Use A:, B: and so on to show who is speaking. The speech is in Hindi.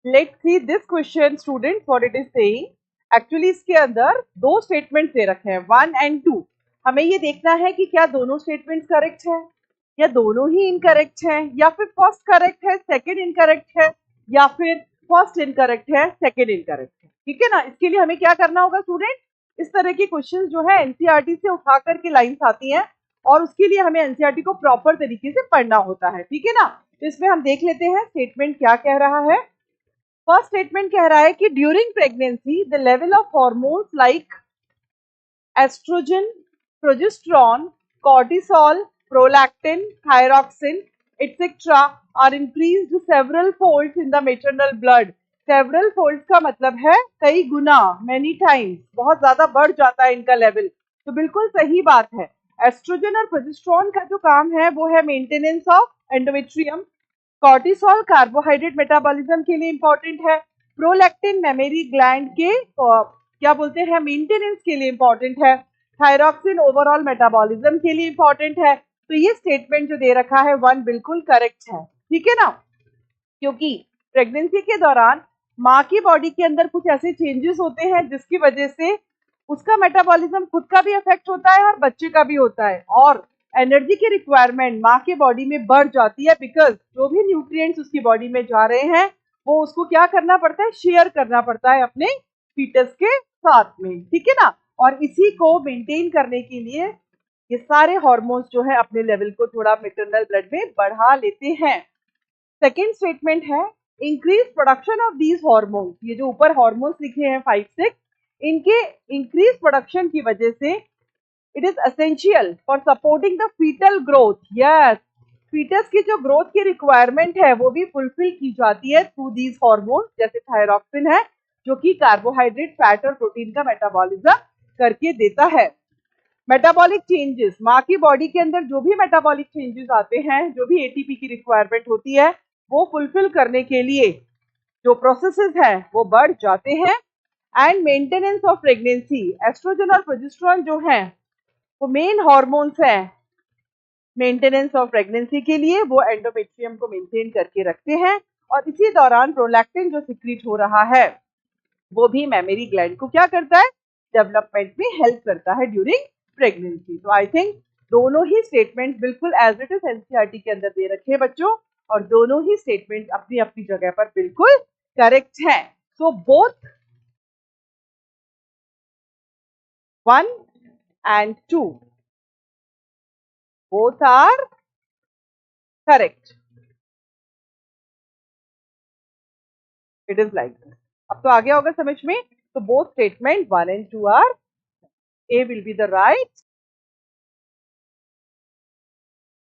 A: Let's see this question student what it is saying. Actually इसके अंदर दो स्टेटमेंट्स दे रखे हैं 1 और 2। हमें ये देखना है कि क्या दोनों स्टेटमेंट्स करेक्ट हैं या दोनों ही इनकरेक्ट हैं, या फिर फर्स्ट करेक्ट है सेकंड इनकरेक्ट है, या फिर फर्स्ट इनकरेक्ट है सेकंड इनकरेक्ट है। ठीक है ना। इसके लिए हमें क्या करना होगा स्टूडेंट, इस तरह की क्वेश्चन जो है एनसीईआरटी से उठा करके लाइंस आती हैं और उसके लिए हमें एनसीईआरटी को प्रॉपर तरीके से पढ़ना होता है। ठीक है ना। तो इसमें हम देख लेते हैं स्टेटमेंट क्या कह रहा है। फर्स्ट स्टेटमेंट कह रहा है कि during pregnancy the level of hormones like estrogen, progesterone, cortisol, prolactin, thyroxine, etc. are increased several folds in the maternal blood. Several folds का मतलब है कई गुना, many times, बहुत ज्यादा बढ़ जाता है इनका लेवल। तो बिल्कुल सही बात है। एस्ट्रोजन और प्रोजेस्टेरॉन का जो काम है वो है maintenance of endometrium. Cortisol carbohydrate metabolism के लिए इंपॉर्टेंट है। प्रोलैक्टिन मेमोरी ग्लैंड के क्या बोलते हैं मेंटेनेंस के लिए इंपॉर्टेंट है। थायरॉक्सिन ओवरऑल मेटाबॉलिज्म के लिए इंपॉर्टेंट है। तो ये स्टेटमेंट जो दे रखा है 1 बिल्कुल करेक्ट है। ठीक है ना। क्योंकि प्रेगनेंसी के दौरान माँ की बॉडी के अंदर कुछ ऐसे चेंजेस होते हैं जिसकी वजह से उसका मेटाबॉलिज्म खुद का भी अफेक्ट होता है और बच्चे का भी होता है, और एनर्जी की रिक्वायरमेंट माँ के बॉडी में बढ़ जाती है बिकॉज जो भी न्यूट्रिएंट्स उसकी बॉडी में जा रहे हैं वो उसको क्या करना पड़ता है, शेयर करना पड़ता है अपने फीटस के साथ में। ठीक है ना। और इसी को मेंटेन करने के लिए ये सारे हार्मोन्स जो है अपने लेवल को थोड़ा मेटरनल ब्लड में बढ़ा लेते हैं। सेकेंड स्टेटमेंट है increase production of these hormones. ये जो ऊपर हॉर्मोन्स लिखे हैं 5-6, इनके इंक्रीज प्रोडक्शन की वजह से it is essential for supporting the fetal growth. Yes, fetus की जो ग्रोथ की रिक्वायरमेंट है वो भी फुलफिल की जाती है थ्रू दीज हॉर्मोन्स, जैसे थायरॉक्सिन है जो कि कार्बोहाइड्रेट, फैट और प्रोटीन का मेटाबॉलिज्म करके देता है। मेटाबॉलिक चेंजेस, माँ की बॉडी के अंदर जो भी मेटाबॉलिक चेंजेस आते हैं, जो भी एटीपी की रिक्वायरमेंट होती है वो फुलफिल करने के लिए जो प्रोसेसेस हैं वो बढ़ जाते हैं। And maintenance of pregnancy, estrogen और प्रोजेस्टेरॉन जो हैं वो मेन हॉर्मोन्स हैं मेंटेनेंस ऑफ प्रेगनेंसी के लिए, वो एंडोमेट्रियम को मेंटेन करके रखते हैं। और इसी दौरान प्रोलैक्टिन जो सिक्रीट हो रहा है वो भी मेमोरी ग्लैंड को क्या करता है, डेवलपमेंट में हेल्प करता है ड्यूरिंग प्रेगनेंसी। तो आई थिंक दोनों ही स्टेटमेंट बिल्कुल एज इट इज एनसीईआरटी के अंदर दे रखे हैं बच्चों, और दोनों ही स्टेटमेंट अपनी अपनी जगह पर बिल्कुल करेक्ट हैं। So both 1 and 2 both are correct. It is like this. अब तो आ गया होगा समझ में। तो both statement 1 and 2 are, A will be the right